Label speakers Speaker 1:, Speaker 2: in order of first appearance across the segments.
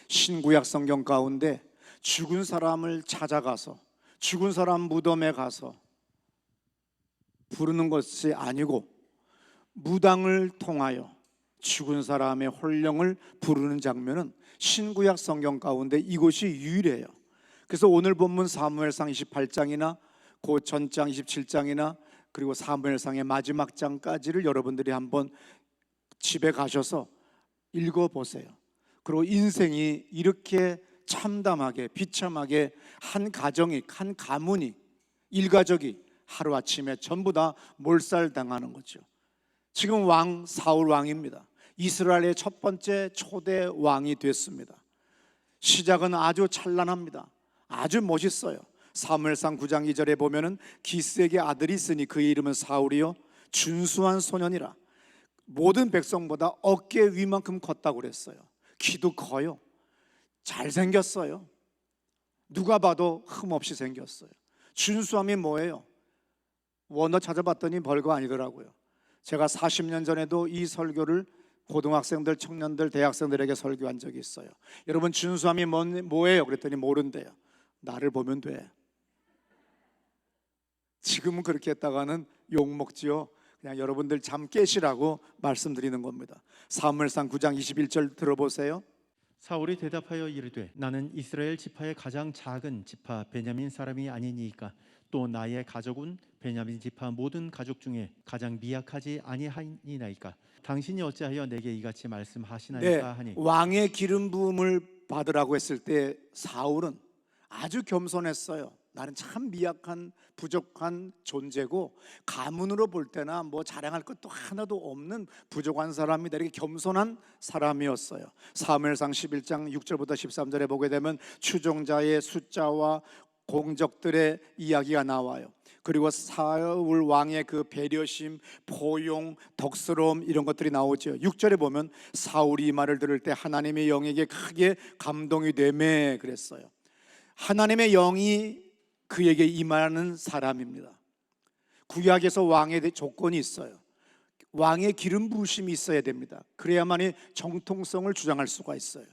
Speaker 1: 신구약 성경 가운데 죽은 사람을 찾아가서 죽은 사람 무덤에 가서 부르는 것이 아니고 무당을 통하여 죽은 사람의 혼령을 부르는 장면은 신구약 성경 가운데 이곳이 유일해요. 그래서 오늘 본문 사무엘상 28장이나 그 전장 27장이나 그리고 사무엘상의 마지막 장까지를 여러분들이 한번 집에 가셔서 읽어보세요. 그리고 인생이 이렇게 참담하게 비참하게 한 가정이, 한 가문이, 일가족이 하루아침에 전부 다 몰살당하는 거죠. 지금 왕 사울 왕입니다. 이스라엘의 첫 번째 초대 왕이 됐습니다. 시작은 아주 찬란합니다. 아주 멋있어요. 사무엘상 9장 2절에 보면은 기스에게 아들이 있으니 그의 이름은 사울이요 준수한 소년이라. 모든 백성보다 어깨 위만큼 컸다고 그랬어요. 키도 커요. 잘생겼어요. 누가 봐도 흠없이 생겼어요. 준수함이 뭐예요? 원어 찾아봤더니 별거 아니더라고요. 제가 40년 전에도 이 설교를 고등학생들, 청년들, 대학생들에게 설교한 적이 있어요. 여러분 준수함이 뭐예요? 그랬더니 모른대요. 나를 보면 돼. 지금은 그렇게 했다가는 욕먹지요. 그냥 여러분들 잠 깨시라고 말씀드리는 겁니다. 사무엘상 9장 21절 들어보세요.
Speaker 2: 사울이 대답하여 이르되 나는 이스라엘 지파의 가장 작은 지파 베냐민 사람이 아니니이까 또 나의 가족은 베냐민 지파 모든 가족 중에 가장 미약하지 아니하니나이까 당신이 어찌하여 내게 이같이 말씀하시나이까 하니.
Speaker 1: 왕의 기름 부음을 받으라고 했을 때 사울은 아주 겸손했어요. 나는 참 미약한 부족한 존재고 가문으로 볼 때나 뭐 자랑할 것도 하나도 없는 부족한 사람이다, 이렇게 겸손한 사람이었어요. 사무엘상 11장 6절부터 13절에 보게 되면 추종자의 숫자와 공적들의 이야기가 나와요. 그리고 사울 왕의 그 배려심, 포용, 덕스러움 이런 것들이 나오죠. 6절에 보면 사울이 이 말을 들을 때 하나님의 영에게 크게 감동이 되매 그랬어요. 하나님의 영이 그에게 임하는 사람입니다. 구약에서 왕의 조건이 있어요. 왕의 기름 부으심이 있어야 됩니다. 그래야만이 정통성을 주장할 수가 있어요.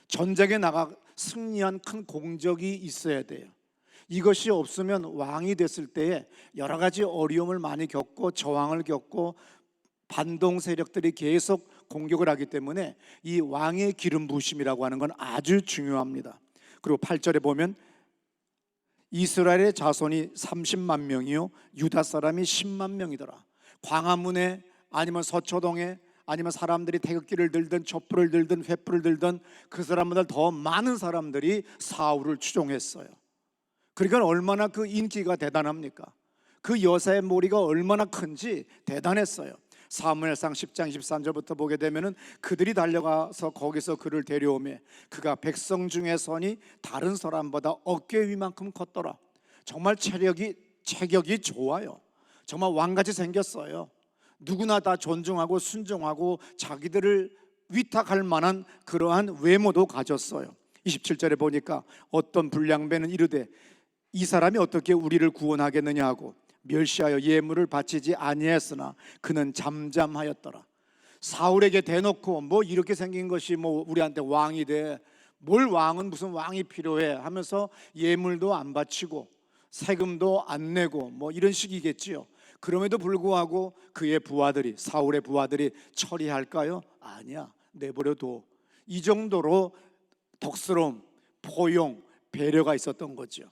Speaker 1: 전쟁에 나가 승리한 큰 공적이 있어야 돼요. 이것이 없으면 왕이 됐을 때에 여러 가지 어려움을 많이 겪고 저항을 겪고 반동 세력들이 계속 공격을 하기 때문에 이 왕의 기름 부으심이라고 하는 건 아주 중요합니다. 그리고 8절에 보면 이스라엘의 자손이 30만 명이요 유다 사람이 10만 명이더라. 광화문에 아니면 서초동에 아니면 사람들이 태극기를 들든 촛불을 들든 횃불을 들든 그 사람보다 더 많은 사람들이 사울을 추종했어요. 그러니까 얼마나 그 인기가 대단합니까? 그 여사의 머리가 얼마나 큰지 대단했어요. 사무엘상 10장 23절부터 보게 되면은 그들이 달려가서 거기서 그를 데려오매 그가 백성 중에 선이 다른 사람보다 어깨 위만큼 컸더라. 정말 체격이 좋아요. 정말 왕같이 생겼어요. 누구나 다 존중하고 순종하고 자기들을 위탁할 만한 그러한 외모도 가졌어요. 27절에 보니까 어떤 불량배는 이르되 이 사람이 어떻게 우리를 구원하겠느냐 하고 멸시하여 예물을 바치지 아니했으나 그는 잠잠하였더라. 사울에게 대놓고 뭐 이렇게 생긴 것이 뭐 우리한테 왕이 돼, 뭘 왕은 무슨 왕이 필요해 하면서 예물도 안 바치고 세금도 안 내고 뭐 이런 식이겠지요. 그럼에도 불구하고 그의 부하들이, 사울의 부하들이 처리할까요? 아니야, 내버려둬. 이 정도로 덕스러움, 포용, 배려가 있었던 거죠.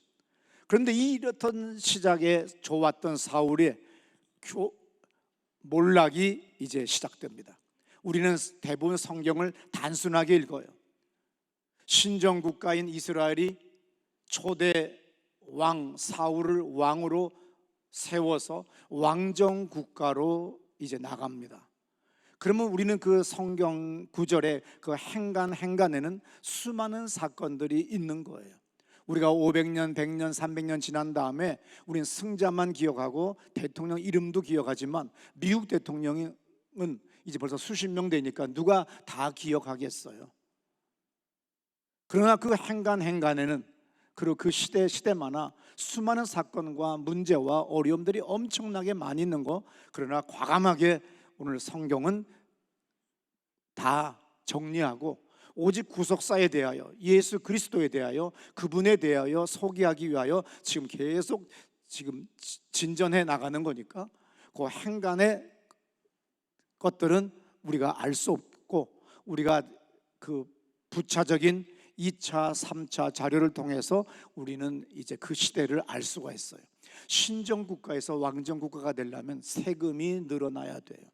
Speaker 1: 그런데 이렇던 시작에 좋았던 사울의 몰락이 이제 시작됩니다. 우리는 대부분 성경을 단순하게 읽어요. 신정국가인 이스라엘이 초대 왕 사울을 왕으로 세워서 왕정국가로 이제 나갑니다. 그러면 우리는 그 성경 구절에 그 행간에는 수많은 사건들이 있는 거예요. 우리가 500년, 100년, 300년 지난 다음에 우리는 승자만 기억하고 대통령 이름도 기억하지만 미국 대통령은 이제 벌써 수십 명 되니까 누가 다 기억하겠어요. 그러나 그 행간에는 그리고 그 시대마다 수많은 사건과 문제와 어려움들이 엄청나게 많이 있는 거, 그러나 과감하게 오늘 성경은 다 정리하고 오직 구속사에 대하여, 예수 그리스도에 대하여, 그분에 대하여 소개하기 위하여 지금 계속 지금 진전해 나가는 거니까 그 행간의 것들은 우리가 알 수 없고, 우리가 그 부차적인 2차, 3차 자료를 통해서 우리는 이제 그 시대를 알 수가 있어요. 신정국가에서 왕정국가가 되려면 세금이 늘어나야 돼요.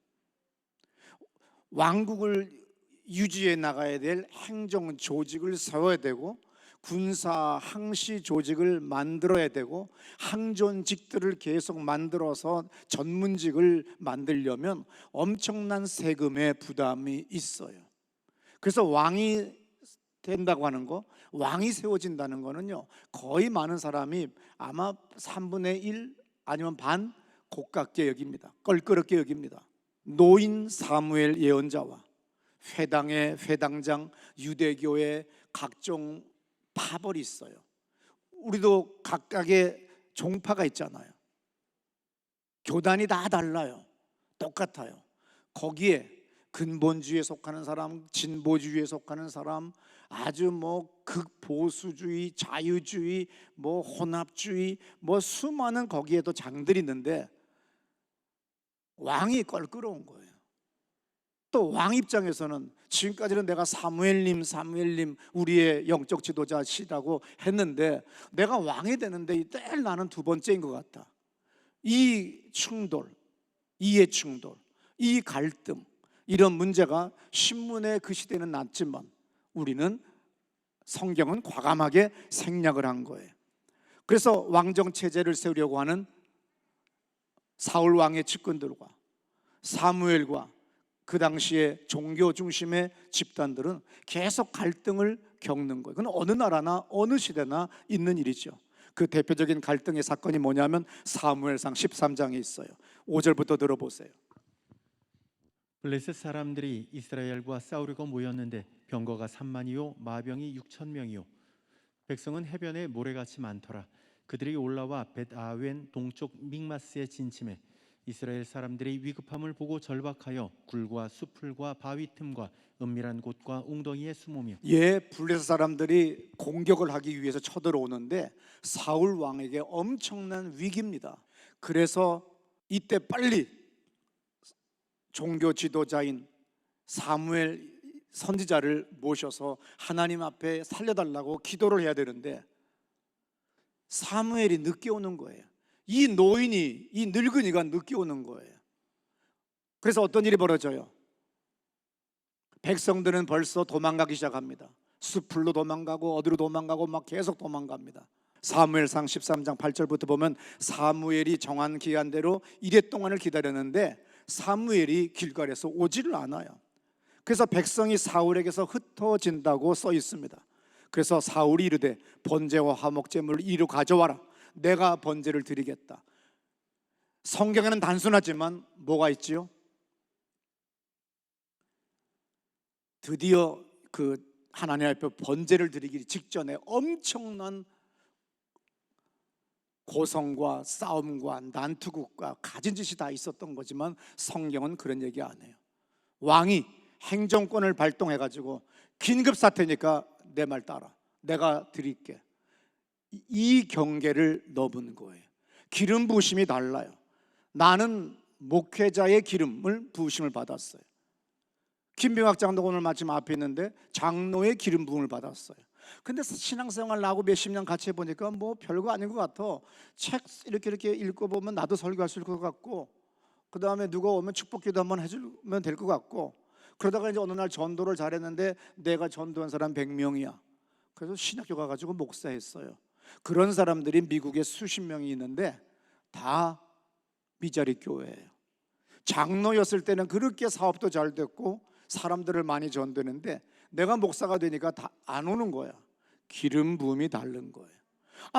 Speaker 1: 왕국을 유지해 나가야 될 행정 조직을 세워야 되고, 군사 항시 조직을 만들어야 되고, 항존직들을 계속 만들어서 전문직을 만들려면 엄청난 세금의 부담이 있어요. 그래서 왕이 된다고 하는 거, 왕이 세워진다는 거는요, 거의 많은 사람이 아마 3분의 1 아니면 반 고깝게 여깁니다. 껄끄럽게 여깁니다. 노인 사무엘 예언자와 회당의 회당장, 유대교의 각종 파벌이 있어요. 우리도 각각의 종파가 있잖아요. 교단이 다 달라요. 똑같아요. 거기에 근본주의에 속하는 사람, 진보주의에 속하는 사람, 아주 뭐 극보수주의, 자유주의, 뭐 혼합주의, 뭐 수많은 거기에도 장들이 있는데 왕이 껄끄러운 거예요. 또 왕 입장에서는 지금까지는 내가 사무엘님 우리의 영적 지도자시라고 했는데, 내가 왕이 되는데 늘 나는 두 번째인 것 같다. 이 충돌, 이해 충돌, 이 갈등, 이런 문제가 신문에 그 시대는 났지만 우리는 성경은 과감하게 생략을 한 거예요. 그래서 왕정 체제를 세우려고 하는 사울 왕의 측근들과 사무엘과 그 당시에 종교 중심의 집단들은 계속 갈등을 겪는 거예요. 그건 어느 나라나 어느 시대나 있는 일이죠. 그 대표적인 갈등의 사건이 뭐냐면 사무엘상 13장에 있어요. 5절부터 들어보세요.
Speaker 2: 블레셋 사람들이 이스라엘과 싸우려고 모였는데 병거가 3만이요 마병이 6천 명이요 백성은 해변에 모래같이 많더라. 그들이 올라와 벳아웬 동쪽 믹마스에 진침해 이스라엘 사람들이 위급함을 보고 절박하여 굴과 수풀과 바위 틈과 은밀한 곳과 웅덩이에 숨으며,
Speaker 1: 블레셋 사람들이 공격을 하기 위해서 쳐들어오는데 사울 왕에게 엄청난 위기입니다. 그래서 이때 빨리 종교 지도자인 사무엘 선지자를 모셔서 하나님 앞에 살려달라고 기도를 해야 되는데 사무엘이 늦게 오는 거예요. 이 노인이, 이 늙은이가 늦게 오는 거예요. 그래서 어떤 일이 벌어져요? 백성들은 벌써 도망가기 시작합니다. 숲으로 도망가고 어디로 도망가고 막 계속 도망갑니다. 사무엘상 13장 8절부터 보면 사무엘이 정한 기한대로 이래 동안을 기다렸는데 사무엘이 길갈에서 오지를 않아요. 그래서 백성이 사울에게서 흩어진다고 써 있습니다. 그래서 사울이 이르되 번제와 화목제물을 이리로 가져와라. 내가 번제를 드리겠다. 성경에는 단순하지만 뭐가 있지요? 드디어 그 하나님 앞에 번제를 드리기 직전에 엄청난 고성과 싸움과 난투극과 가진 짓이 다 있었던 거지만 성경은 그런 얘기 안 해요. 왕이 행정권을 발동해가지고 긴급 사태니까 내 말 따라, 내가 드릴게. 이 경계를 넘은 거예요. 기름 부으심이 달라요. 나는 목회자의 기름을 부으심을 받았어요. 김병학 장로가 오늘 마침 앞에 있는데 장로의 기름 부음을 받았어요. 근데 신앙생활 나하고 몇십 년 같이 해보니까 뭐 별거 아닌 것 같아. 책 이렇게 읽어보면 나도 설교할 수 있을 것 같고, 그 다음에 누가 오면 축복기도 한번 해주면 될 것 같고, 그러다가 이제 어느 날 전도를 잘했는데 내가 전도한 사람 100명이야. 그래서 신학교 가가지고 목사했어요. 그런 사람들이 미국에 수십 명이 있는데 다 미자리 교회예요. 장로였을 때는 그렇게 사업도 잘 됐고 사람들을 많이 전도했는데 내가 목사가 되니까 다 안 오는 거야. 기름 부음이 다른 거예요.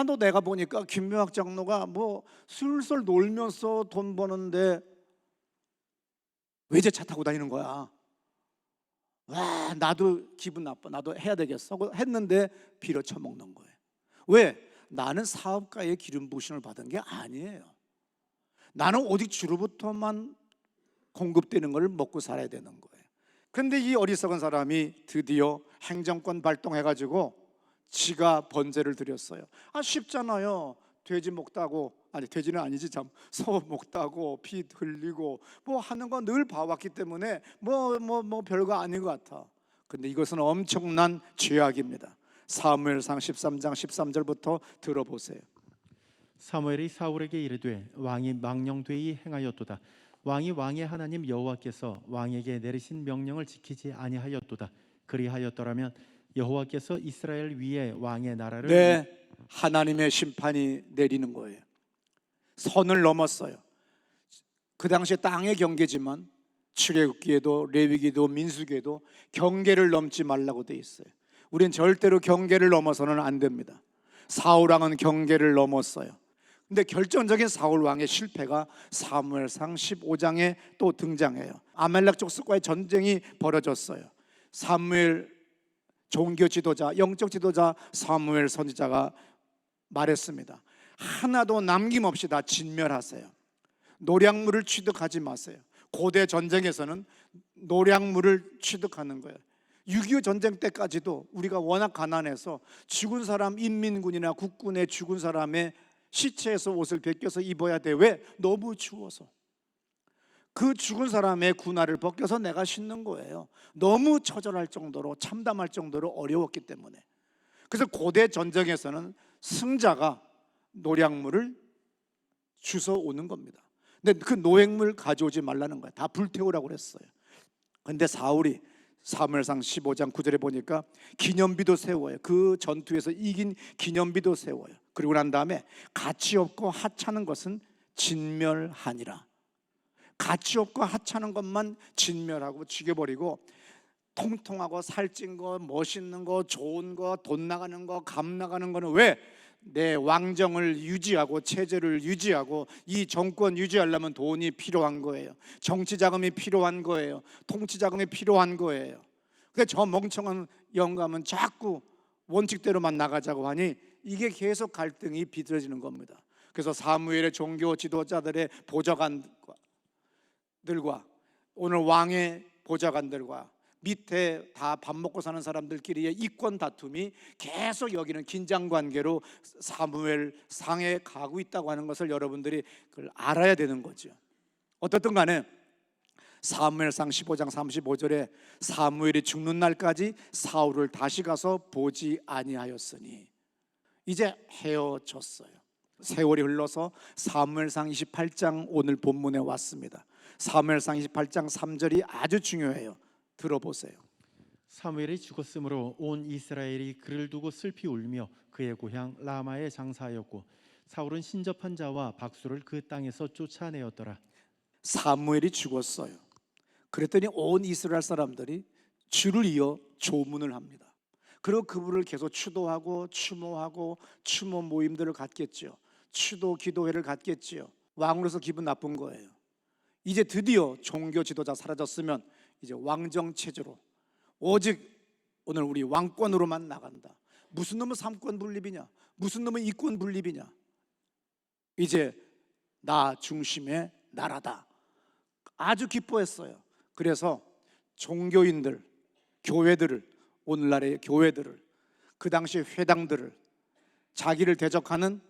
Speaker 1: 너 내가 보니까 김명학 장로가 뭐 술술 놀면서 돈 버는데 외제차 타고 다니는 거야. 와, 나도 기분 나빠. 나도 해야 되겠어. 했는데 빌어쳐 먹는 거예요. 왜? 나는 사업가의 기름 부으심을 받은 게 아니에요. 나는 오직 주로부터만 공급되는 걸 먹고 살아야 되는 거예요. 근데 이 어리석은 사람이 드디어 행정권 발동해가지고 지가 번제를 드렸어요. 쉽잖아요. 돼지 먹다고, 아니 돼지는 아니지 참, 소 먹다고 피 흘리고 뭐 하는 거 늘 봐왔기 때문에 뭐 별거 아닌 것 같아. 근데 이것은 엄청난 죄악입니다. 사무엘상 13장 13절부터 들어보세요.
Speaker 2: 사무엘이 사울에게 이르되 왕이 망령되이 행하였도다. 왕이 왕의 하나님 여호와께서 왕에게 내리신 명령을 지키지 아니하였도다. 그리하였더라면 여호와께서 이스라엘 위에 왕의 나라를
Speaker 1: 네, 하나님의 심판이 내리는 거예요. 선을 넘었어요. 그 당시에 땅의 경계지만 출애굽기에도 레위기도 민수기에도 경계를 넘지 말라고 돼 있어요. 우리는 절대로 경계를 넘어서는 안 됩니다. 사울 왕은 경계를 넘었어요. 근데 결정적인 사울 왕의 실패가 사무엘상 15장에 또 등장해요. 아말렉 족속과의 전쟁이 벌어졌어요. 사무엘 종교 지도자, 영적 지도자 사무엘 선지자가 말했습니다. 하나도 남김없이 다 진멸하세요. 노략물을 취득하지 마세요. 고대 전쟁에서는 노략물을 취득하는 거예요. 6.25 전쟁 때까지도 우리가 워낙 가난해서 죽은 사람, 인민군이나 국군의 죽은 사람의 시체에서 옷을 벗겨서 입어야 돼. 왜? 너무 추워서. 그 죽은 사람의 군화를 벗겨서 내가 신는 거예요. 너무 처절할 정도로, 참담할 정도로 어려웠기 때문에. 그래서 고대 전쟁에서는 승자가 노략물을 주워 오는 겁니다. 근데 그 노획물 가져오지 말라는 거예요. 다 불태우라고 그랬어요. 근데 사울이 사무엘상 15장 9절에 보니까 기념비도 세워요. 그 전투에서 이긴 기념비도 세워요. 그리고 난 다음에 가치 없고 하찮은 것은 진멸하니라. 가치 없고 하찮은 것만 진멸하고 죽여버리고 통통하고 살찐 거, 멋있는 거, 좋은 거, 돈 나가는 거, 감 나가는 거는 왜? 내 왕정을 유지하고 체제를 유지하고 이 정권 유지하려면 돈이 필요한 거예요. 정치 자금이 필요한 거예요. 통치 자금이 필요한 거예요. 근데 저 멍청한 영감은 자꾸 원칙대로만 나가자고 하니 이게 계속 갈등이 비틀어지는 겁니다. 그래서 사무엘의 종교 지도자들의 보좌관들과 오늘 왕의 보좌관들과 밑에 다 밥 먹고 사는 사람들끼리의 이권 다툼이 계속 여기는 긴장 관계로 사무엘 상에 가고 있다고 하는 것을 여러분들이 그걸 알아야 되는 거죠. 어떻든 간에 사무엘상 15장 35절에 사무엘이 죽는 날까지 사울을 다시 가서 보지 아니하였으니 이제 헤어졌어요. 세월이 흘러서 사무엘상 28장 오늘 본문에 왔습니다. 사무엘상 28장 3절이 아주 중요해요. 들어보세요.
Speaker 2: 사무엘이 죽었으므로 온 이스라엘이 그를 두고 슬피 울며 그의 고향 라마에 장사하였고 사울은 신접한 자와 박수를 그 땅에서 쫓아내었더라.
Speaker 1: 사무엘이 죽었어요. 그랬더니 온 이스라엘 사람들이 줄을 이어 조문을 합니다. 그리고 그분을 계속 추도하고 추모하고 추모 모임들을 갖겠죠. 추도 기도회를 갖겠지요. 왕으로서 기분 나쁜 거예요. 이제 드디어 종교 지도자 사라졌으면 이제 왕정 체제로 오직 오늘 우리 왕권으로만 나간다. 무슨 놈의 삼권 분립이냐, 무슨 놈의 이권 분립이냐. 이제 나 중심의 나라다. 아주 기뻐했어요. 그래서 종교인들, 교회들을, 오늘날의 교회들을, 그 당시 회당들을, 자기를 대적하는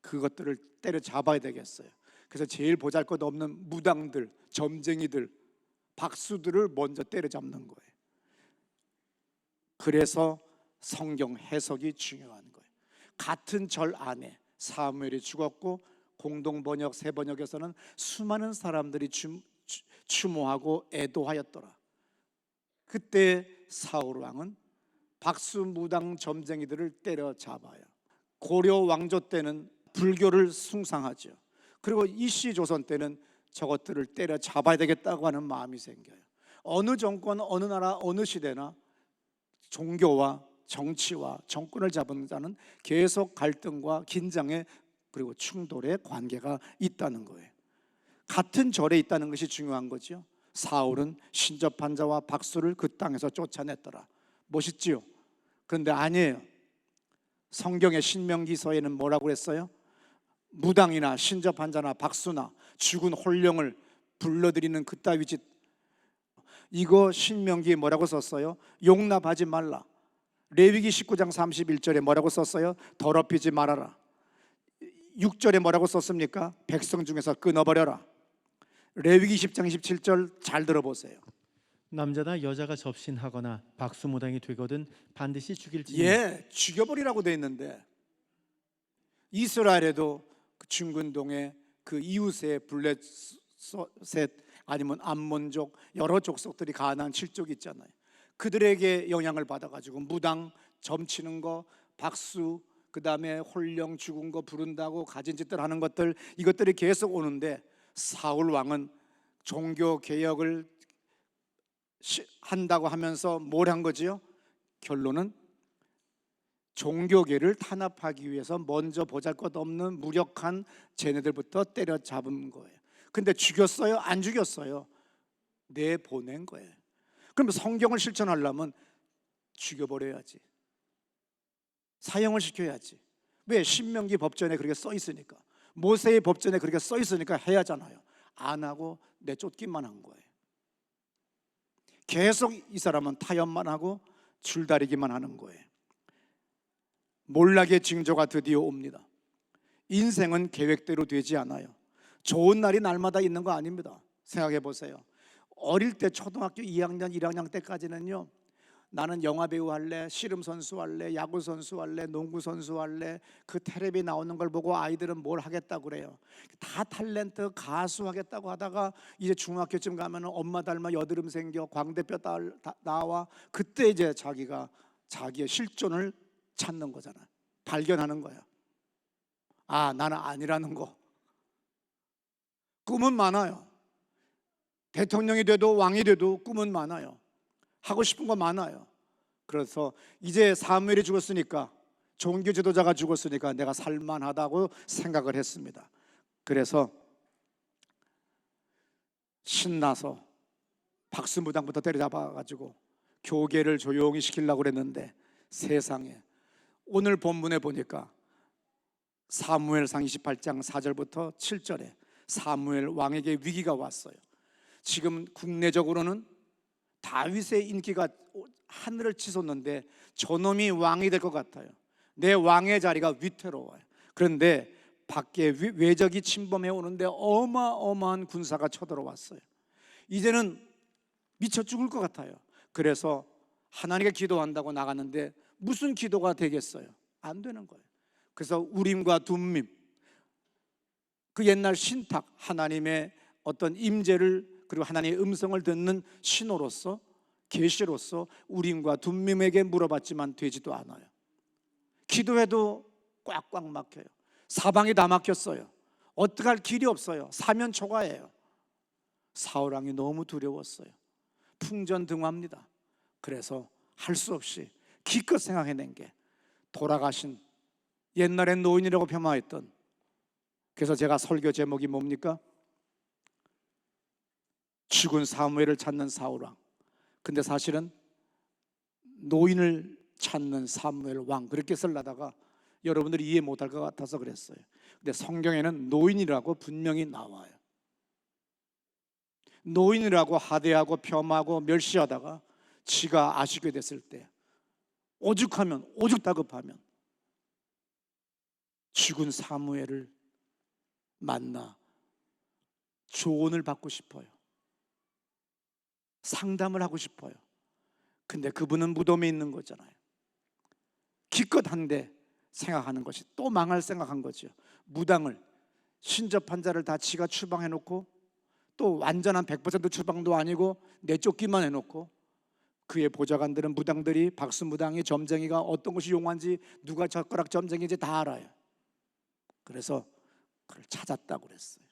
Speaker 1: 그것들을 때려잡아야 되겠어요. 그래서 제일 보잘것없는 무당들, 점쟁이들, 박수들을 먼저 때려잡는 거예요. 그래서 성경 해석이 중요한 거예요. 같은 절 안에 사무엘이 죽었고 공동 번역, 새 번역에서는 수많은 사람들이 추모하고 애도하였더라. 그때 사울 왕은 박수 무당 점쟁이들을 때려잡아요. 고려 왕조 때는 불교를 숭상하죠. 그리고 이씨 조선 때는 저것들을 때려잡아야 되겠다고 하는 마음이 생겨요. 어느 정권, 어느 나라, 어느 시대나 종교와 정치와 정권을 잡은 자는 계속 갈등과 긴장에 그리고 충돌의 관계가 있다는 거예요. 같은 절에 있다는 것이 중요한 거죠. 사울은 신접한 자와 박수를 그 땅에서 쫓아냈더라. 멋있지요? 그런데 아니에요. 성경의 신명기서에는 뭐라고 했어요? 무당이나 신접한 자나 박수나 죽은 홀령을 불러들이는 그따위 짓, 이거 신명기에 뭐라고 썼어요? 용납하지 말라. 레위기 19장 31절에 뭐라고 썼어요? 더럽히지 말아라. 6절에 뭐라고 썼습니까? 백성 중에서 끊어버려라. 레위기 10장 27절 잘 들어보세요.
Speaker 2: 남자나 여자가 접신하거나 박수무당이 되거든 반드시 죽일지니
Speaker 1: 예, 죽여버리라고 돼 있는데 이스라엘에도 그 중근동에 그 이웃의 블레셋 아니면 암몬족 여러 족속들이 가나안 7족이 있잖아요. 그들에게 영향을 받아가지고 무당, 점치는 거, 박수, 그 다음에 홀령 죽은 거 부른다고 가진 짓들 하는 것들, 이것들이 계속 오는데 사울 왕은 종교 개혁을 한다고 하면서 뭘 한 거지요? 결론은 종교계를 탄압하기 위해서 먼저 보잘것없는 무력한 쟤네들부터 때려잡은 거예요. 근데 죽였어요? 안 죽였어요? 내보낸 거예요. 그럼 성경을 실천하려면 죽여버려야지, 사형을 시켜야지. 왜? 신명기 법전에 그렇게 써 있으니까, 모세의 법전에 그렇게 써 있으니까 해야 하잖아요. 안 하고 내쫓기만 한 거예요. 계속 이 사람은 타협만 하고 줄다리기만 하는 거예요. 몰락의 징조가 드디어 옵니다. 인생은 계획대로 되지 않아요. 좋은 날이 날마다 있는 거 아닙니다. 생각해 보세요. 어릴 때 초등학교 2학년, 1학년 때까지는요, 나는 영화배우 할래, 씨름선수 할래, 야구선수 할래, 농구선수 할래, 그 텔레비 나오는 걸 보고 아이들은 뭘 하겠다고 그래요. 다 탤런트, 가수 하겠다고 하다가 이제 중학교쯤 가면 엄마 닮아 여드름 생겨, 광대뼈 나와. 그때 이제 자기가 자기의 실존을 찾는 거잖아. 발견하는 거야. 아, 나는 아니라는 거. 꿈은 많아요. 대통령이 돼도 왕이 돼도 꿈은 많아요. 하고 싶은 거 많아요. 그래서 이제 사무엘이 죽었으니까, 종교 지도자가 죽었으니까 내가 살만하다고 생각을 했습니다. 그래서 신나서 박수무당부터 때려잡아가지고 교계를 조용히 시키려고 그랬는데, 세상에 오늘 본문에 보니까 사무엘상 28장 4절부터 7절에 사무엘 왕에게 위기가 왔어요. 지금 국내적으로는 다윗의 인기가 하늘을 치솟는데 저놈이 왕이 될 것 같아요. 내 왕의 자리가 위태로워요. 그런데 밖에 외적이 침범해 오는데 어마어마한 군사가 쳐들어왔어요. 이제는 미쳐 죽을 것 같아요. 그래서 하나님께 기도한다고 나갔는데 무슨 기도가 되겠어요? 안 되는 거예요. 그래서 우림과 둠밈, 그 옛날 신탁, 하나님의 어떤 임재를, 그리고 하나님의 음성을 듣는 신호로서, 계시로서 우림과 둠밈에게 물어봤지만 되지도 않아요. 기도해도 꽉꽉 막혀요. 사방이 다 막혔어요. 어떡할 길이 없어요. 사면초가예요. 사울 왕이 너무 두려웠어요. 풍전등화입니다. 그래서 할 수 없이 기껏 생각해낸 게 돌아가신, 옛날엔 노인이라고 폄하했던, 그래서 제가 설교 제목이 뭡니까? 죽은 사무엘을 찾는 사울 왕. 근데 사실은 노인을 찾는 사무엘 왕, 그렇게 쓰려다가 여러분들이 이해 못할 것 같아서 그랬어요. 근데 성경에는 노인이라고 분명히 나와요. 노인이라고 하대하고 폄하하고 멸시하다가 지가 아시게 됐을 때, 오죽하면, 오죽 다급하면 죽은 사무엘을 만나 조언을 받고 싶어요. 상담을 하고 싶어요. 근데 그분은 무덤에 있는 거잖아요. 기껏 한데 생각하는 것이 또 망할 생각한 거죠. 무당을, 신접한 자를 다 지가 추방해놓고, 또 완전한 100% 추방도 아니고 내쫓기만 해놓고, 그의 보좌관들은, 무당들이, 박수무당이, 점쟁이가 어떤 것이 용한지, 누가 젓가락 점쟁이인지 다 알아요. 그래서 그를 찾았다고 그랬어요.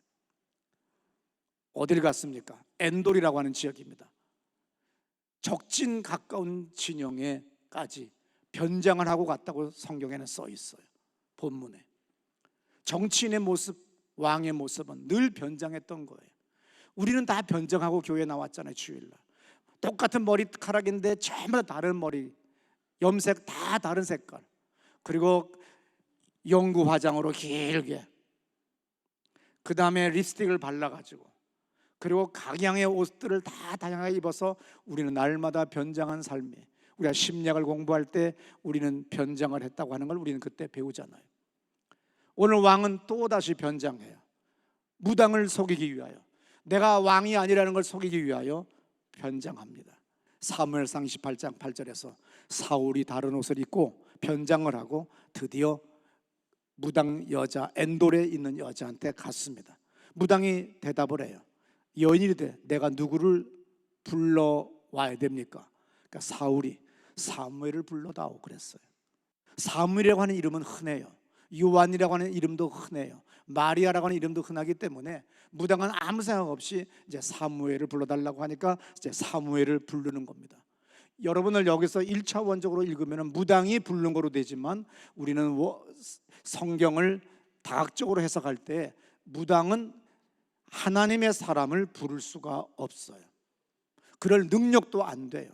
Speaker 1: 어딜 갔습니까? 엔돌이라고 하는 지역입니다. 적진 가까운 진영에까지 변장을 하고 갔다고 성경에는 써 있어요. 본문에. 정치인의 모습, 왕의 모습은 늘 변장했던 거예요. 우리는 다 변장하고 교회 나왔잖아요. 주일날 똑같은 머리카락인데 전부 다 다른 머리, 염색 다 다른 색깔, 그리고 연구 화장으로 길게, 그 다음에 립스틱을 발라가지고, 그리고 각양의 옷들을 다 다양하게 입어서 우리는 날마다 변장한 삶이, 우리가 심리학을 공부할 때 우리는 변장을 했다고 하는 걸 우리는 그때 배우잖아요. 오늘 왕은 또다시 변장해요. 무당을 속이기 위하여, 내가 왕이 아니라는 걸 속이기 위하여 변장합니다. 사무엘상 28장 8절에서 사울이 다른 옷을 입고 변장을 하고 드디어 무당 여자, 엔돌에 있는 여자한테 갔습니다. 무당이 대답을 해요. 여인이되 내가 누구를 불러와야 됩니까? 그러니까 사울이 사무엘을 불러다오 그랬어요. 사무엘이라고 하는 이름은 흔해요. 요한이라고 하는 이름도 흔해요. 마리아라고 하는 이름도 흔하기 때문에 무당은 아무 생각 없이 이제 사무엘을 불러달라고 하니까 이제 사무엘을 부르는 겁니다. 여러분을 여기서 1차원적으로 읽으면 무당이 부르는 거로 되지만 우리는 성경을 다각적으로 해석할 때 무당은 하나님의 사람을 부를 수가 없어요. 그럴 능력도 안 돼요.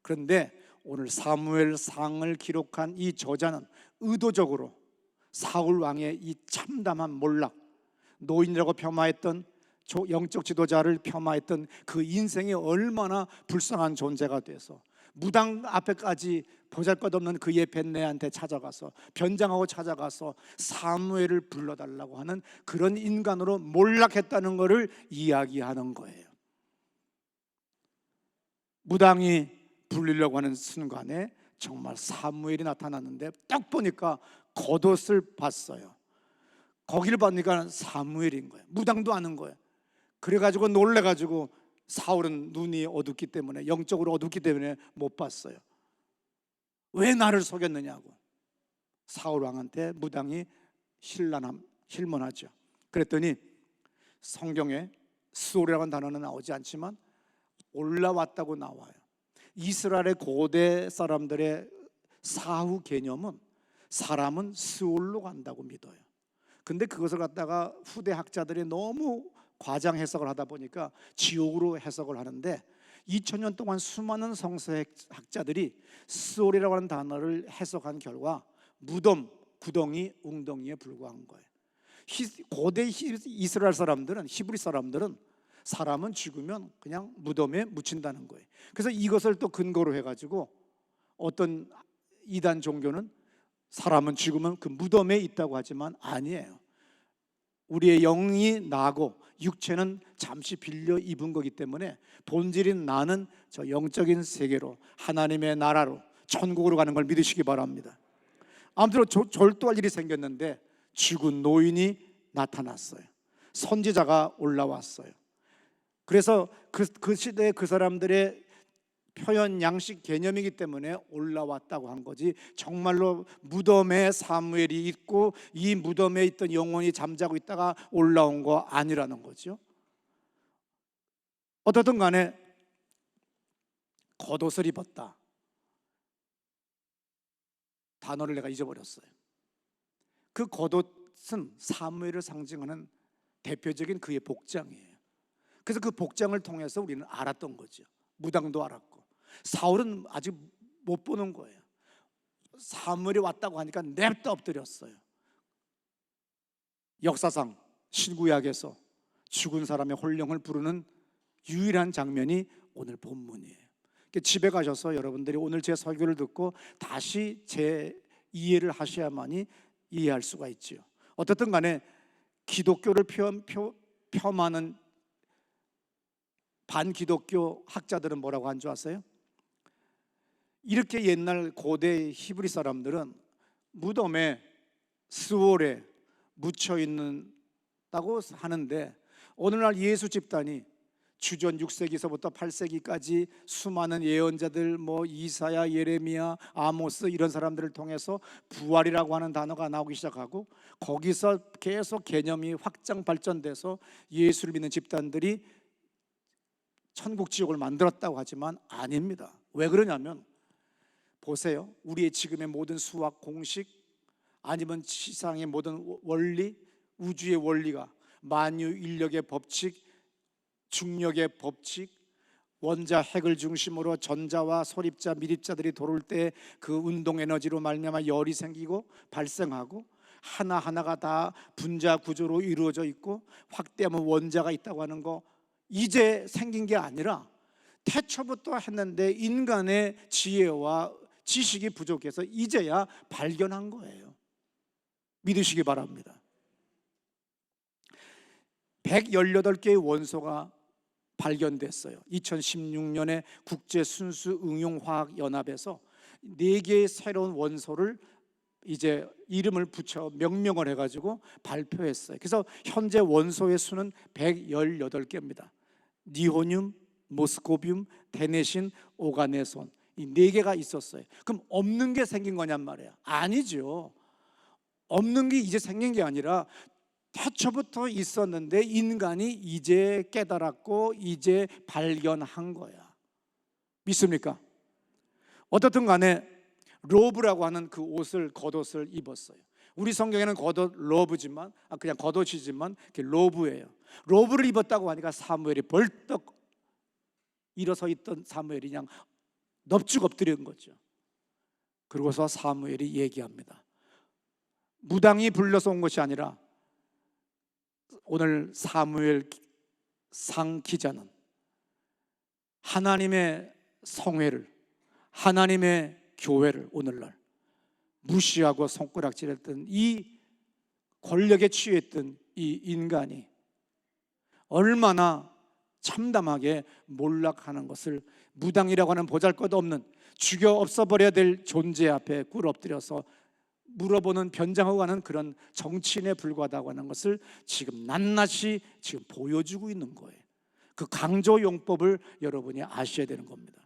Speaker 1: 그런데 오늘 사무엘상을 기록한 이 저자는 의도적으로 사울 왕의 이 참담한 몰락, 노인이라고 폄하했던 영적 지도자를 폄하했던 그 인생이 얼마나 불쌍한 존재가 돼서 무당 앞에까지 보잘것없는 그의 벳내한테 찾아가서 변장하고 찾아가서 사무엘을 불러달라고 하는 그런 인간으로 몰락했다는 것을 이야기하는 거예요. 무당이 불리려고 하는 순간에 정말 사무엘이 나타났는데 딱 보니까 겉옷을 봤어요. 거기를 보니까 사무엘인 거예요. 무당도 아는 거예요. 그래가지고 놀래가지고 사울은 눈이 어둡기 때문에, 영적으로 어둡기 때문에 못 봤어요. 왜 나를 속였느냐고 사울 왕한테 무당이 실문하죠. 그랬더니 성경에 스올이라고 하는 단어는 나오지 않지만 올라왔다고 나와요. 이스라엘의 고대 사람들의 사후 개념은 사람은 스올로 간다고 믿어요. 근데 그것을 갖다가 후대 학자들이 너무 과장 해석을 하다 보니까 지옥으로 해석을 하는데 2000년 동안 수많은 성서학자들이 스올이라고 하는 단어를 해석한 결과 무덤, 구덩이, 웅덩이에 불과한 거예요. 고대 이스라엘 사람들은, 히브리 사람들은 사람은 죽으면 그냥 무덤에 묻힌다는 거예요. 그래서 이것을 또 근거로 해가지고 어떤 이단 종교는 사람은 죽으면 그 무덤에 있다고 하지만 아니에요. 우리의 영이 나고 육체는 잠시 빌려 입은 거기 때문에 본질인 나는 저 영적인 세계로, 하나님의 나라로, 천국으로 가는 걸 믿으시기 바랍니다. 아무튼 절도할 일이 생겼는데 죽은 노인이 나타났어요. 선지자가 올라왔어요. 그래서 그 시대에 그 사람들의 표현 양식 개념이기 때문에 올라왔다고 한 거지, 정말로 무덤에 사무엘이 있고 이 무덤에 있던 영혼이 잠자고 있다가 올라온 거 아니라는 거죠. 어떻든 간에 겉옷을 입었다, 단어를 내가 잊어버렸어요. 그 겉옷은 사무엘을 상징하는 대표적인 그의 복장이에요. 그래서 그 복장을 통해서 우리는 알았던 거죠. 무당도 알았고. 사울은 아직 못 보는 거예요. 사무엘이 왔다고 하니까 냅다 엎드렸어요. 역사상 신구약에서 죽은 사람의 혼령을 부르는 유일한 장면이 오늘 본문이에요. 집에 가셔서 여러분들이 오늘 제 설교를 듣고 다시 제 이해를 하셔야만이 이해할 수가 있지요. 어떻든 간에 기독교를 폄하는 반기독교 학자들은 뭐라고 한 줄 아세요? 이렇게 옛날 고대 히브리 사람들은 무덤에 스올에 묻혀 있는다고 하는데 오늘날 예수 집단이 주전 6세기서부터 8세기까지 수많은 예언자들, 이사야, 예레미야, 아모스 이런 사람들을 통해서 부활이라고 하는 단어가 나오기 시작하고 거기서 계속 개념이 확장 발전돼서 예수를 믿는 집단들이 천국 지옥을 만들었다고 하지만 아닙니다. 왜 그러냐면 보세요. 우리의 지금의 모든 수학 공식 아니면 시상의 모든 원리, 우주의 원리가 만유 인력의 법칙, 중력의 법칙, 원자 핵을 중심으로 전자와 소립자, 미립자들이 돌을 때 그 운동 에너지로 말미암아 열이 생기고 발생하고 하나하나가 다 분자 구조로 이루어져 있고 확대하면 원자가 있다고 하는 거, 이제 생긴 게 아니라 태초부터 했는데 인간의 지혜와 지식이 부족해서 이제야 발견한 거예요. 믿으시기 바랍니다. 118개의 원소가 발견됐어요. 2016년에 국제순수응용화학연합에서 4개의 새로운 원소를 이제 이름을 붙여 명명을 해가지고 발표했어요. 그래서 현재 원소의 수는 118개입니다. 니호늄, 모스코뷴, 데네신, 오가네손, 이 4개가 있었어요. 그럼 없는 게 생긴 거냔 말이에요. 아니죠. 없는 게 이제 생긴 게 아니라 태초부터 있었는데 인간이 이제 깨달았고 이제 발견한 거야. 믿습니까? 어떻든 간에 로브라고 하는 그 옷을, 겉옷을 입었어요. 우리 성경에는 겉옷 로브지만 그냥 겉옷이지만 그게 로브예요. 로브를 입었다고 하니까 사무엘이 벌떡 일어서 있던 사무엘이 그냥 넙죽 엎드린 거죠. 그러고서 사무엘이 얘기합니다. 무당이 불러서 온 것이 아니라 오늘 사무엘 상 기자는 하나님의 성회를, 하나님의 교회를 오늘날 무시하고 손가락질했던 이 권력에 취했던 이 인간이 얼마나 참담하게 몰락하는 것을 무당이라고 하는 보잘것없는 죽여 없애버려야 될 존재 앞에 꿇 엎드려서 물어보는, 변장하고 가는 그런 정치인에 불과하다고 하는 것을 지금 낱낱이 지금 보여주고 있는 거예요. 그 강조용법을 여러분이 아셔야 되는 겁니다.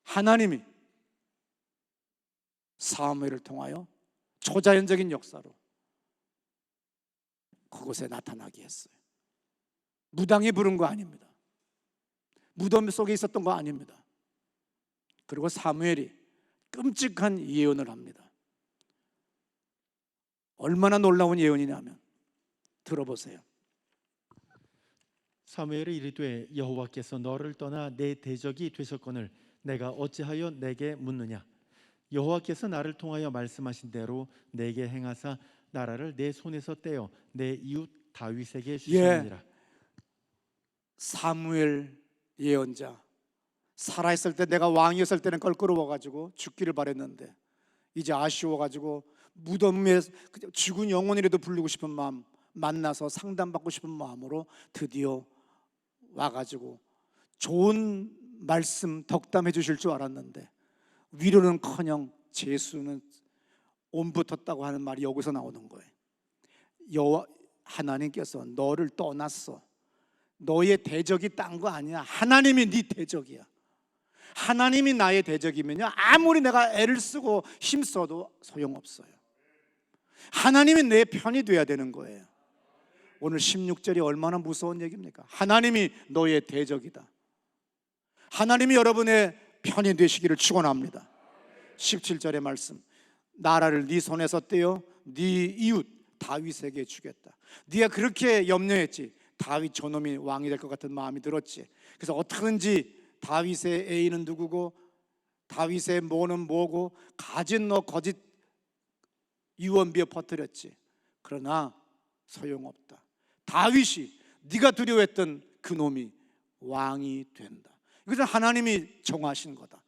Speaker 1: 하나님이 사무엘을 통하여 초자연적인 역사로 그곳에 나타나게 했어요. 무당이 부른 거 아닙니다. 무덤 속에 있었던 거 아닙니다. 그리고 사무엘이 끔찍한 예언을 합니다. 얼마나 놀라운 예언이냐면 들어보세요.
Speaker 2: 사무엘이 이르되 여호와께서 너를 떠나 내 대적이 되셨거늘 내가 어찌하여 내게 묻느냐. 여호와께서 나를 통하여 말씀하신 대로 내게 행하사 나라를 내 손에서 떼어 내 이웃 다윗에게 주시느니라.
Speaker 1: 사무엘 예언자, 살아있을 때, 내가 왕이었을 때는 껄끄러워가지고 죽기를 바랬는데 이제 아쉬워가지고 무덤에 죽은 영혼이라도 부르고 싶은 마음, 만나서 상담받고 싶은 마음으로 드디어 와가지고 좋은 말씀 덕담해 주실 줄 알았는데 위로는커녕 재수는 옴붙었다고 하는 말이 여기서 나오는 거예요. 여호와 하나님께서 너를 떠났어. 너의 대적이 딴 거 아니야. 하나님이 네 대적이야. 하나님이 나의 대적이면요, 아무리 내가 애를 쓰고 힘써도 소용없어요. 하나님이 내 편이 돼야 되는 거예요. 오늘 16절이 얼마나 무서운 얘기입니까? 하나님이 너의 대적이다. 하나님이 여러분의 편이 되시기를 축원합니다. 17절의 말씀, 나라를 네 손에서 떼어 네 이웃 다윗에게 주겠다. 네가 그렇게 염려했지. 다윗 저놈이 왕이 될 것 같은 마음이 들었지. 그래서 어떻게든지 다윗의 애인은 누구고 다윗의 뭐는 뭐고 가진 너 거짓 유언비어 퍼뜨렸지. 그러나 소용없다. 다윗이 네가 두려워했던 그 놈이 왕이 된다. 이것은 하나님이 정하신 거다.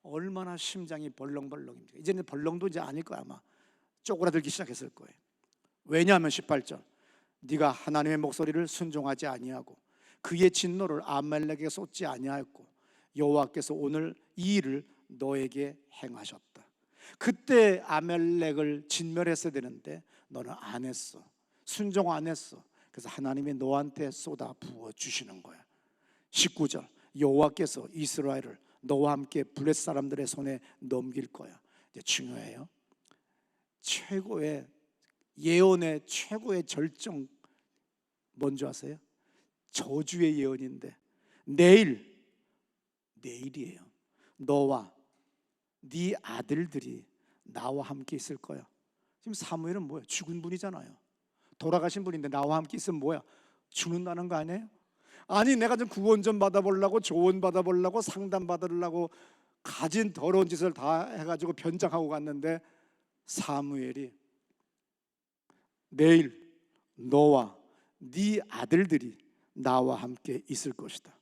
Speaker 1: 얼마나 심장이 벌렁벌렁입니까? 이제는 벌렁도 이제 아닐 거야. 아마 쪼그라들기 시작했을 거예요. 왜냐하면 18절, 네가 하나님의 목소리를 순종하지 아니하고 그의 진노를 아말렉에게 쏟지 아니하였고 여호와께서 오늘 이 일을 너에게 행하셨다. 그때 아말렉을 진멸했어야 되는데 너는 안 했어. 순종 안 했어. 그래서 하나님이 너한테 쏟아 부어 주시는 거야. 19절, 여호와께서 이스라엘을 너와 함께 블레셋 사람들의 손에 넘길 거야. 이제 중요해요. 최고의 예언의 최고의 절정 뭔지 아세요? 저주의 예언인데 내일이에요. 너와 네 아들들이 나와 함께 있을 거야. 지금 사무엘은 뭐야? 죽은 분이잖아요. 돌아가신 분인데 나와 함께 있으면 뭐야? 죽는다는 거 아니에요? 아니 내가 좀 구원 좀 받아보려고, 조언 받아보려고, 상담 받으려고 가진 더러운 짓을 다 해가지고 변장하고 갔는데 사무엘이 내일 너와 네 아들들이 나와 함께 있을 것이다.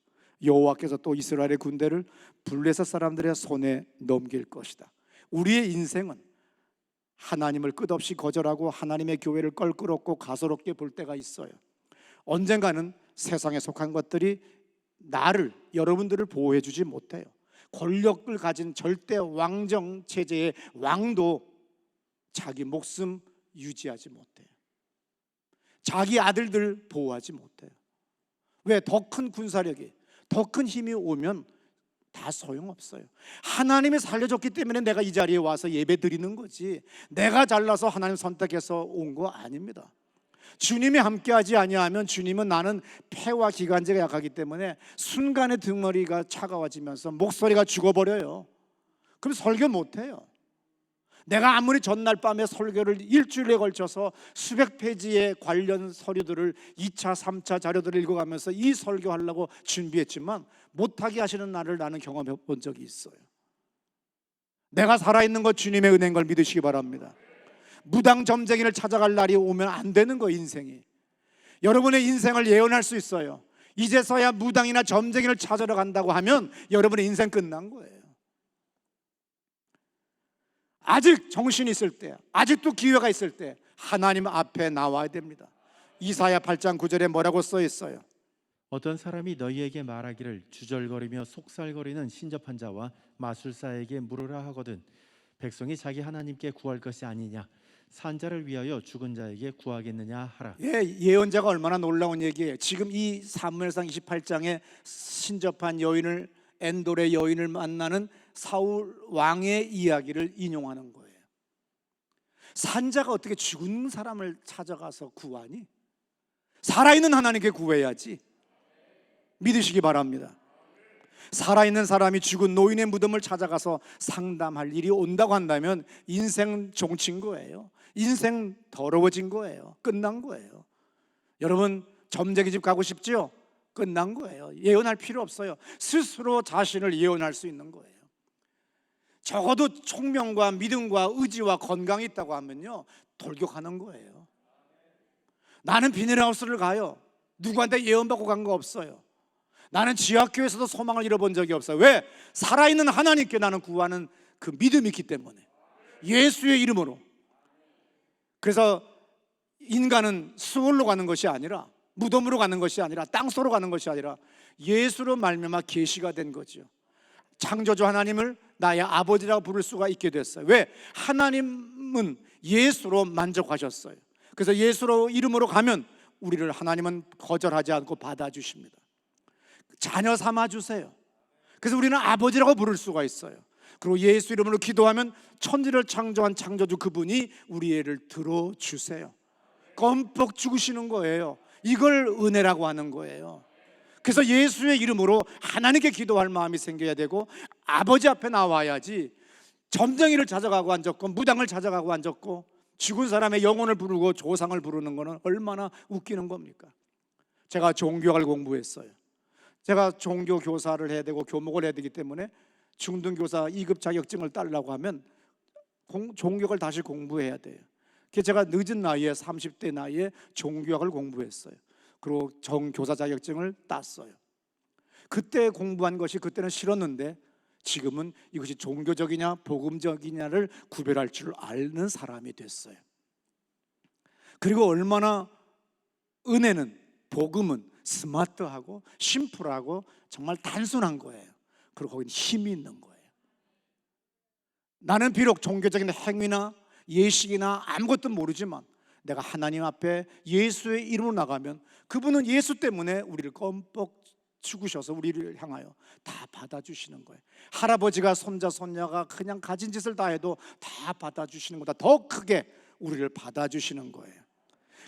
Speaker 1: 여호와께서 또 이스라엘의 군대를 블레셋 사람들의 손에 넘길 것이다. 우리의 인생은 하나님을 끝없이 거절하고 하나님의 교회를 껄끄럽고 가소롭게 볼 때가 있어요. 언젠가는 세상에 속한 것들이 나를, 여러분들을 보호해 주지 못해요. 권력을 가진 절대 왕정 체제의 왕도 자기 목숨 유지하지 못해요. 자기 아들들 보호하지 못해요. 왜? 더 큰 군사력이, 더 큰 힘이 오면 다 소용없어요. 하나님이 살려줬기 때문에 내가 이 자리에 와서 예배 드리는 거지, 내가 잘나서 하나님 선택해서 온 거 아닙니다. 주님이 함께하지 아니하면, 주님은 나는 폐와 기관지가 약하기 때문에 순간에 등머리가 차가워지면서 목소리가 죽어버려요. 그럼 설교 못해요. 내가 아무리 전날 밤에 설교를 일주일에 걸쳐서 수백 페이지의 관련 서류들을 2차, 3차 자료들을 읽어가면서 이 설교하려고 준비했지만 못하게 하시는 날을 나는 경험해 본 적이 있어요. 내가 살아있는 것 주님의 은혜인 걸 믿으시기 바랍니다. 무당 점쟁이를 찾아갈 날이 오면 안 되는 거예요. 인생이, 여러분의 인생을 예언할 수 있어요. 이제서야 무당이나 점쟁이를 찾아러 간다고 하면 여러분의 인생 끝난 거예요. 아직 정신이 있을 때, 아직도 기회가 있을 때 하나님 앞에 나와야 됩니다. 이사야 8장 9절에 뭐라고 써 있어요?
Speaker 2: 어떤 사람이 너희에게 말하기를 주절거리며 속살거리는 신접한 자와 마술사에게 물으라 하거든 백성이 자기 하나님께 구할 것이 아니냐, 산자를 위하여 죽은 자에게 구하겠느냐 하라.
Speaker 1: 예언자가 얼마나 놀라운 얘기예요. 지금 이 사무엘상 28장에 신접한 여인을, 엔돌의 여인을 만나는 사울 왕의 이야기를 인용하는 거예요. 산자가 어떻게 죽은 사람을 찾아가서 구하니? 살아있는 하나님께 구해야지. 믿으시기 바랍니다. 살아있는 사람이 죽은 노인의 무덤을 찾아가서 상담할 일이 온다고 한다면 인생 종친 거예요. 인생 더러워진 거예요. 끝난 거예요. 여러분, 점쟁이 집 가고 싶죠? 끝난 거예요. 예언할 필요 없어요. 스스로 자신을 예언할 수 있는 거예요. 적어도 총명과 믿음과 의지와 건강이 있다고 하면요, 돌격하는 거예요. 나는 비닐하우스를 가요. 누구한테 예언받고 간 거 없어요. 나는 지하교회에서도 소망을 잃어본 적이 없어요. 왜? 살아있는 하나님께 나는 구하는 그 믿음이 있기 때문에, 예수의 이름으로. 그래서 인간은 수월로 가는 것이 아니라, 무덤으로 가는 것이 아니라, 땅속으로 가는 것이 아니라 예수로 말미암아 계시가 된 거죠. 창조주 하나님을 나의 아버지라고 부를 수가 있게 됐어요. 왜? 하나님은 예수로 만족하셨어요. 그래서 예수로 이름으로 가면 우리를 하나님은 거절하지 않고 받아주십니다. 자녀 삼아주세요. 그래서 우리는 아버지라고 부를 수가 있어요. 그리고 예수 이름으로 기도하면 천지를 창조한 창조주 그분이 우리 애를 들어주세요. 껌뻑 죽으시는 거예요. 이걸 은혜라고 하는 거예요. 그래서 예수의 이름으로 하나님께 기도할 마음이 생겨야 되고, 아버지 앞에 나와야지 점쟁이를 찾아가고 앉았고 무당을 찾아가고 앉았고 죽은 사람의 영혼을 부르고 조상을 부르는 거는 얼마나 웃기는 겁니까? 제가 종교학을 공부했어요. 제가 종교 교사를 해야 되고 교목을 해야 되기 때문에 중등교사 2급 자격증을 따려고 하면 종교학을 다시 공부해야 돼요. 그래서 제가 늦은 나이에 30대 나이에 종교학을 공부했어요. 그리고 정교사 자격증을 땄어요. 그때 공부한 것이 그때는 싫었는데 지금은 이것이 종교적이냐 복음적이냐를 구별할 줄 아는 사람이 됐어요. 그리고 얼마나 은혜는, 복음은 스마트하고 심플하고 정말 단순한 거예요. 그리고 거기는 힘이 있는 거예요. 나는 비록 종교적인 행위나 예식이나 아무것도 모르지만 내가 하나님 앞에 예수의 이름으로 나가면 그분은 예수 때문에 우리를 껌뻑 죽으셔서 우리를 향하여 다 받아주시는 거예요. 할아버지가 손자 손녀가 그냥 가진 짓을 다 해도 다 받아주시는 것보다 더 크게 우리를 받아주시는 거예요.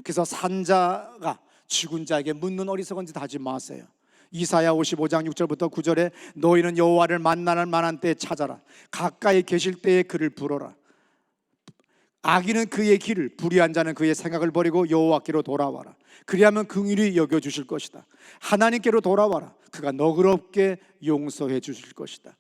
Speaker 1: 그래서 산자가 죽은 자에게 묻는 어리석은 짓 하지 마세요. 이사야 55장 6절부터 9절에 너희는 여호와를 만날 만한 때에 찾아라. 가까이 계실 때에 그를 부르라. 악인은 그의 길을, 불의한 자는 그의 생각을 버리고 여호와께로 돌아와라. 그리하면 긍휼히 여겨주실 것이다. 하나님께로 돌아와라. 그가 너그럽게 용서해 주실 것이다.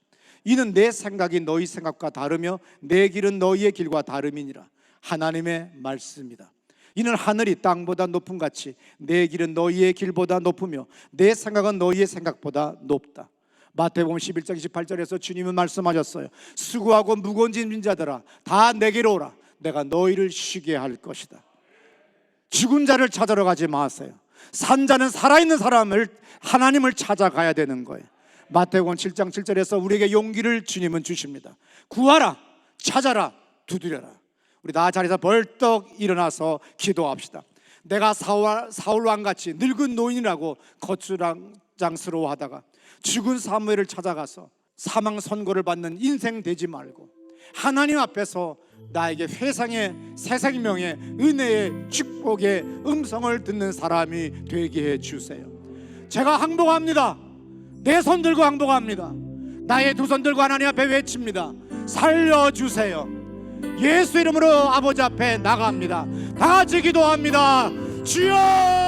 Speaker 1: 이는 내 생각이 너희 생각과 다르며 내 길은 너희의 길과 다름이니라. 하나님의 말씀입니다. 이는 하늘이 땅보다 높은 같이 내 길은 너희의 길보다 높으며 내 생각은 너희의 생각보다 높다. 마태복음 11장 28절에서 주님은 말씀하셨어요. 수고하고 무거운 짐진 자들아 다 내게로 오라. 내가 너희를 쉬게 할 것이다. 죽은 자를 찾아러 가지 마세요. 산 자는 살아있는 사람을, 하나님을 찾아가야 되는 거예요. 마태복음 7장 7절에서 우리에게 용기를 주님은 주십니다. 구하라, 찾아라, 두드려라. 우리 다 자리에서 벌떡 일어나서 기도합시다. 내가 사울 왕같이 늙은 노인이라고 거추장스러워하다가 죽은 사무엘을 찾아가서 사망 선고를 받는 인생 되지 말고 하나님 앞에서 나에게 회상의 새 생명의 은혜의 축복의 음성을 듣는 사람이 되게 해주세요. 제가 항복합니다. 내 손 들고 항복합니다. 나의 두 손 들고 하나님 앞에 외칩니다. 살려주세요. 예수 이름으로 아버지 앞에 나갑니다. 다 같이 기도합니다. 주여!